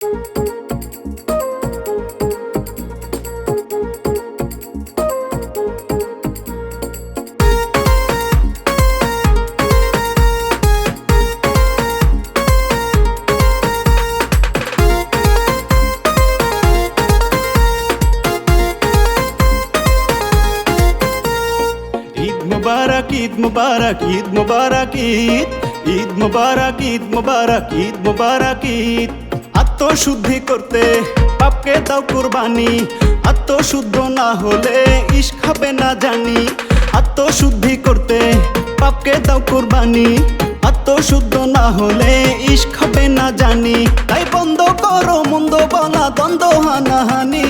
মুবারক ঈদ মুবারক ঈদ মুবারক ঈদ ঈদ মুবারক ঈদ মুবারক ঈদ মুবারক ঈদ আত্মশুদ্ধি করতে পাপকে দাও কুরবানি, আত্মশুদ্ধ না হলে ইশক হবে না জানি। আত্মশুদ্ধি করতে পাপকে দাও কুরবানি, আত্মশুদ্ধ না হলে ইশক হবে না জানি। তাই বন্ধ করো মন্দ বলা, দ্বন্দ্ব হানাহানি।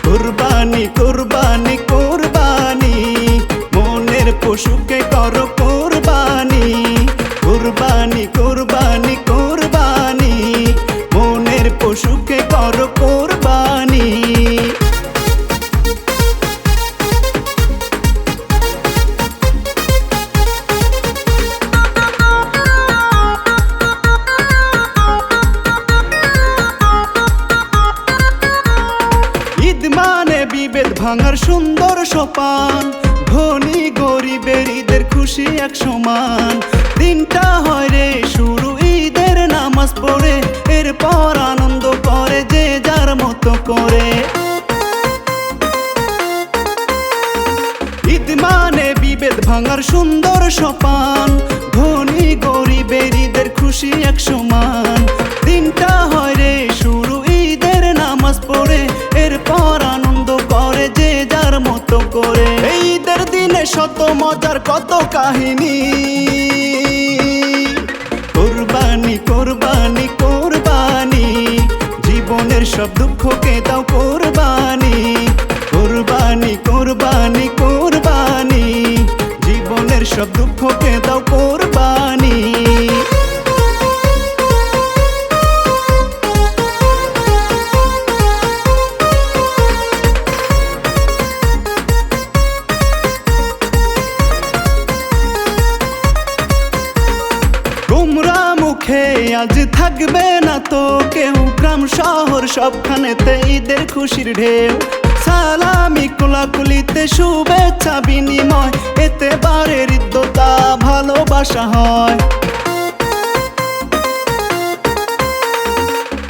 কুরবানি কুরবানি কুরবানি, মনের পশুকে করো কুরবানি। কুরবানি কুরবানি কুরবানি, মনের পশুকে করো কুরবানি। ঈদ মানে বিভেদ ভাঙার সুন্দর সোপান, ধনী গরিবের ঈদের খুশি এক সমান। দিনটা হয় রে শুরু ঈদের নামাজ পড়ে, এরপর আনন্দ করে যে যার মতো করে। ঈদ মানে বিভেদ ভাঙার সুন্দর সোপান, ধনী গরিবের ঈদের খুশি এক সমান। দিনটা হয় রে শুরু ঈদের নামাজ পড়ে, এরপর আনন্দ করে যে যার মতো করে। এই ঈদের দিনে শত মজার কত কাহিনী। কুরবানি কুরবানি কুরবানি, জীবনের সব দুঃখকে দাও কুরবানি। কুরবানি কুরবানি কুরবানি, জীবনের সব দুঃখকে দাও কুরবানি। গোমরা মুখে আজ থাকবে না তো কেউ, গ্রাম শহর সবখানেতে ঈদের খুশির ঢেউ। সালামি কোলাকুলিতে শুভেচ্ছা বিনিময়, এতে বারের হৃদ্যতা ভালোবাসা হয়।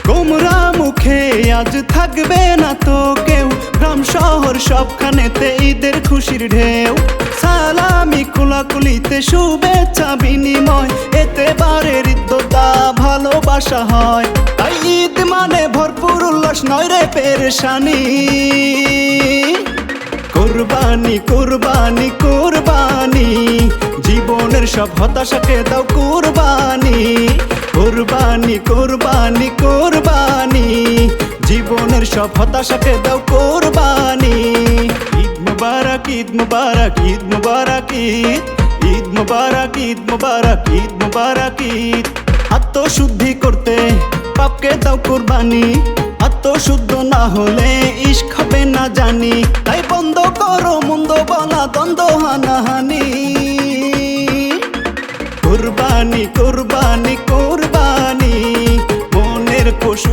গোমরা মুখে আজ থাকবে না তো কেউ, গ্রাম শহর সবখানেতে ঈদের খুশির ঢেউ। সালামি কোলাকুলিতে শুভেচ্ছা বিনিময়, এতে বারের হৃদ্যতা ভালোবাসা হয়। তাই ঈদ মানে ভরপুর উল্লাস নয় রে পেরেশানি। কুরবানি কুরবানি কুরবানি, জীবনের সব হতাশাকে দাও কুরবানি। কুরবানি কুরবানি কুরবানি, জীবনের সব হতাশাকে দাও কুরবানি। ঈদ মুবারক ঈদ মুবারক ঈদ মুবারক ঈদ ঈদ মুবারক ঈদ মুবারক ঈদ মুবারক ঈদ আত্মশুদ্ধি করতে পাপকে দাও কুরবানি, আত্মশুদ্ধ না হলে ইশক হবে না জানি। তাই বন্ধ করো মন্দ বলা, দ্বন্দ্ব হানাহানি। কুরবানি কুরবানি কুরবানি, মনের পশু